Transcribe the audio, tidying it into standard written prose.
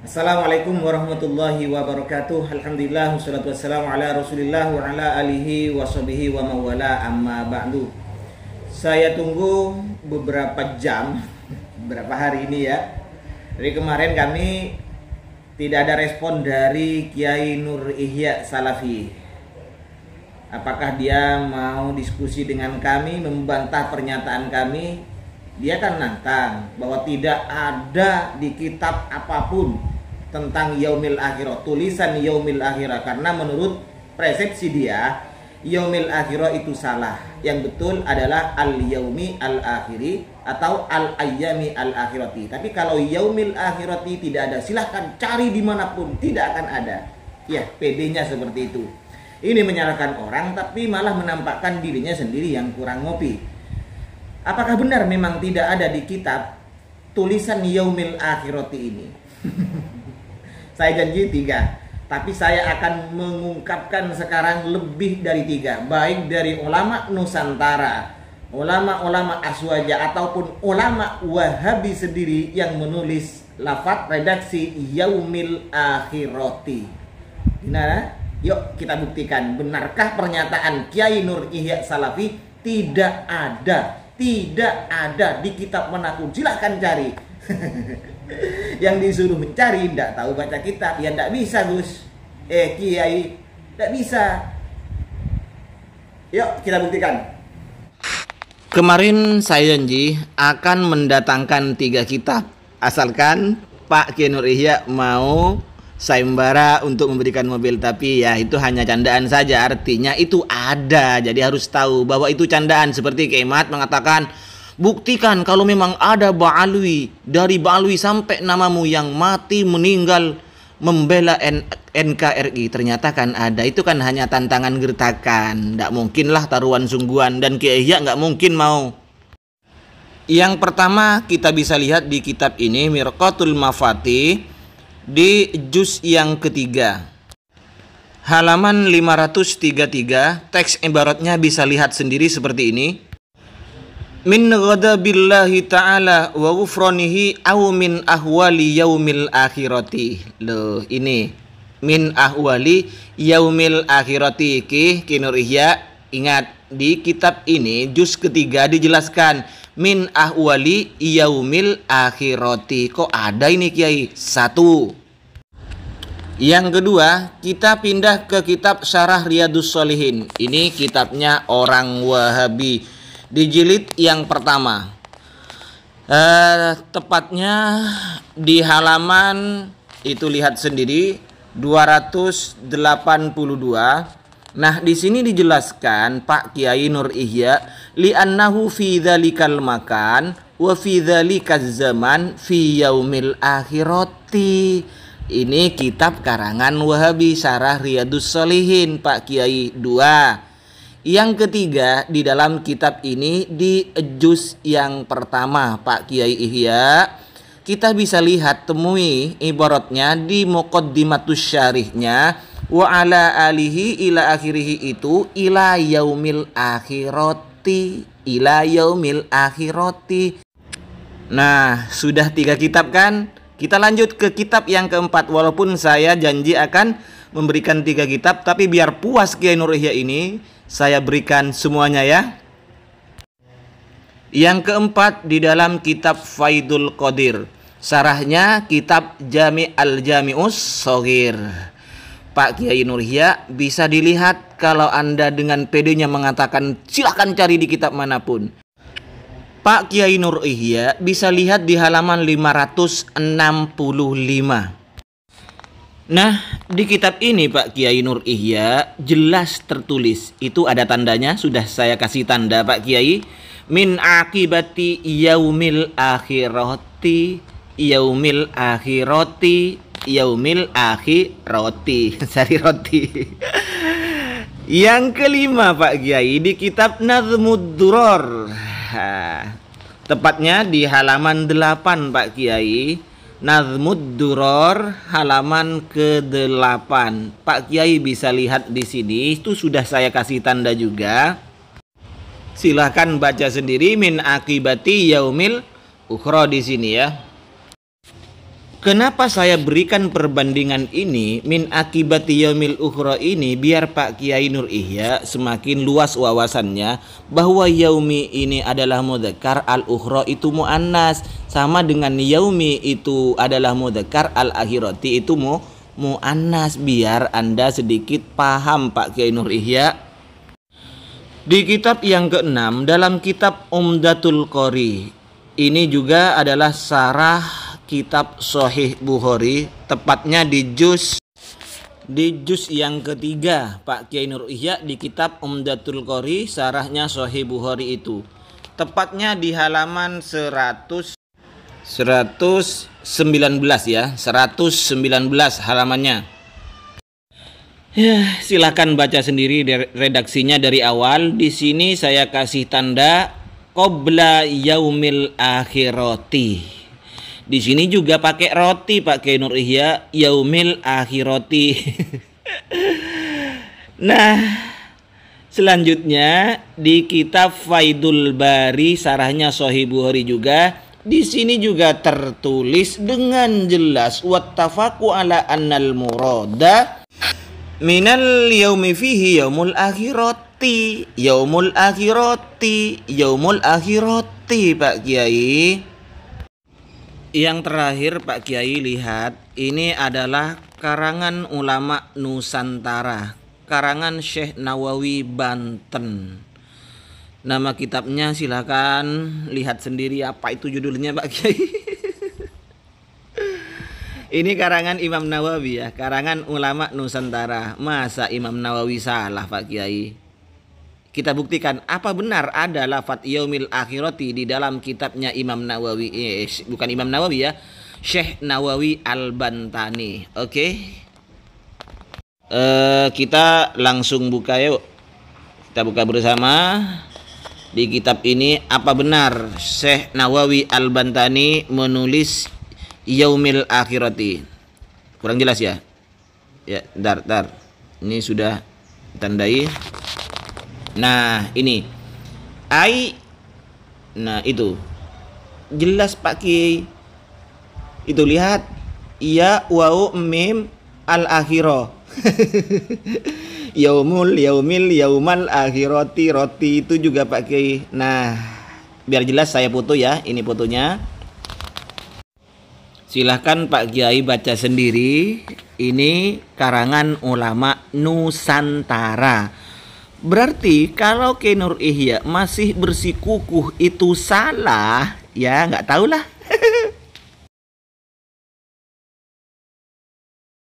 Assalamualaikum warahmatullahi wabarakatuh. Alhamdulillah wassalatu wassalamu ala Rasulillah wa ala alihi washabihi wa mawala amma ba'du. Saya tunggu beberapa jam, beberapa hari ini ya. Dari kemarin kami tidak ada respon dari Kiai Nur Ihya Salafi. Apakah dia mau diskusi dengan kami, membantah pernyataan kami? Dia kan nantang bahwa tidak ada di kitab apapun tentang yaumil akhirah, tulisan yaumil akhirah, karena menurut persepsi dia yaumil akhirah itu salah. Yang betul adalah al yaumi al akhiri atau al ayyami al akhirati. Tapi kalau yaumil akhirati tidak ada, silahkan cari dimanapun, tidak akan ada. Ya, PD-nya seperti itu. Ini menyalahkan orang tapi malah menampakkan dirinya sendiri yang kurang ngopi. Apakah benar memang tidak ada di kitab tulisan yaumil akhirati ini? Saya janji 3, tapi saya akan mengungkapkan sekarang lebih dari 3, baik dari ulama Nusantara, ulama-ulama Aswaja ataupun ulama Wahabi sendiri yang menulis lafaz redaksi yaumil akhirati. Gimana? Yuk kita buktikan, benarkah pernyataan Kiai Nur Ihya Salafi tidak ada di kitab manapun. Silahkan cari. Yang disuruh mencari tidak tahu baca kitab, ya tidak bisa Gus. Kiai tidak bisa. Yuk kita buktikan. Kemarin saya janji akan mendatangkan 3 kitab, asalkan Pak Kiai Nur Ihya mau sayembara untuk memberikan mobil. Tapi ya itu hanya candaan saja, artinya itu ada. Jadi harus tahu bahwa itu candaan. Seperti Kiai Mat mengatakan, buktikan kalau memang ada Ba'alwi, dari Ba'alwi sampai namamu yang mati meninggal membela NKRI. Ternyata kan ada. Itu kan hanya tantangan gertakan, tidak mungkinlah taruhan sungguhan. Dan Kiai Ihya nggak mungkin mau. Yang pertama kita bisa lihat di kitab ini, Mirqatul Mafati, di juz yang ketiga, halaman 533. Teks ibaratnya bisa lihat sendiri seperti ini. Min ghadabillahi ta'ala wa ghufranihi aw min ahwali yaumil akhirati. Loh, ini min ahwali yaumil akhirati. Ki Nur Ihya, ingat di kitab ini juz ketiga dijelaskan min ahwali yaumil akhirati. Kok ada ini Kiai? 1. Yang kedua, kita pindah ke kitab Syarah Riyadhus Shalihin. Ini kitabnya orang Wahabi, di jilid yang pertama, tepatnya di halaman itu lihat sendiri 282. Nah, di sini dijelaskan Pak Kiai Nur Ihya, li'annahu fi dzalikal makan wa fi dzalikaz zaman fi yaumil akhirati. Ini kitab karangan Wahabi, Syarah Riyadhus Shalihin, Pak Kiai 2. Yang ketiga, di dalam kitab ini di juz yang pertama Pak Kiai Ihya, kita bisa lihat temui ibaratnya di muqaddimatus syarihnya, wa ala alihi ila akhirihi, itu ila yaumil akhirati, ila yaumil akhirati. Nah, sudah 3 kitab kan? Kita lanjut ke kitab yang keempat. Walaupun saya janji akan memberikan 3 kitab, tapi biar puas Kiai Nur Ihya ini, saya berikan semuanya ya. Yang keempat di dalam kitab Faidul Qadir, syarahnya kitab Jami' al-Jami'us Shaghir. Pak Kiai Nur Ihya bisa dilihat kalau Anda dengan PD-nya mengatakan silahkan cari di kitab manapun. Pak Kiai Nur Ihya bisa lihat di halaman 565. Nah, di kitab ini Pak Kiai Nur Ihya jelas tertulis, itu ada tandanya, sudah saya kasih tanda Pak Kiai, min akibati yaumil akhirati, yaumil akhirati, yaumil akhirati. Sari roti. Yang kelima Pak Kiai di kitab Nazmud Duror, tepatnya di halaman 8 Pak Kiai, Nazmud Duror halaman ke-8. Pak Kiai bisa lihat di sini, itu sudah saya kasih tanda juga. Silahkan baca sendiri, min akibati yaumil ukhra di sini ya. Kenapa saya berikan perbandingan ini min akibati yaumil ukhra ini biar Pak Kiai Nur Ihya semakin luas wawasannya bahwa yaumi ini adalah mudzakkar, al ukhra itu muannas, sama dengan yaumi itu adalah mudzakkar, al akhirati itu muannas, biar Anda sedikit paham Pak Kiai Nur Ihya. Di kitab yang ke-6 dalam kitab Umdatul Qori, ini juga adalah sarah kitab Sahih Bukhari, tepatnya di juz yang ketiga Pak Kiai Nur Ihya di kitab Umdatul Qori sarahnya Sahih Bukhari itu, tepatnya di halaman 119 ya, 119 halamannya. Ya, silakan baca sendiri redaksinya dari awal. Di sini saya kasih tanda qabla yaumil akhirati. Di sini juga pakai roti Pak Kiai Nur Ihya, yaumil akhirati. Nah, selanjutnya di kitab Faidul Bari sarahnya Sahih Bukhari juga, di sini juga tertulis dengan jelas wattafaqu ala annal murada minal yaumi fihi yaumul akhirati, yaumul akhirati, yaumul akhirati Pak Kiai. Yang terakhir Pak Kiai lihat, ini adalah karangan ulama Nusantara, karangan Syekh Nawawi Banten. Nama kitabnya silakan lihat sendiri apa itu judulnya Pak Kiai. Ini karangan Imam Nawawi ya, karangan ulama Nusantara. Masa Imam Nawawi salah Pak Kiai? Kita buktikan apa benar ada lafadz yaumil akhirati di dalam kitabnya Imam Nawawi. Bukan Imam Nawawi ya, Syekh Nawawi Al-Bantani. Oke. Kita langsung buka yuk. Kita buka bersama. Di kitab ini apa benar Syekh Nawawi Al-Bantani menulis yaumil akhirati? Kurang jelas ya? Ya, dar. Ini sudah ditandai. Nah, ini nah itu jelas Pak Kiai. Itu lihat ya wau mim al akhirah. Yaumul yaumil yaumal akhirati, roti itu juga Pak Kiai. Nah, biar jelas saya foto ya, ini fotonya. Silahkan Pak Kiai baca sendiri. Ini karangan ulama Nusantara. Berarti kalau Kiai Nur Ihya masih bersikukuh itu salah, ya nggak tahulah.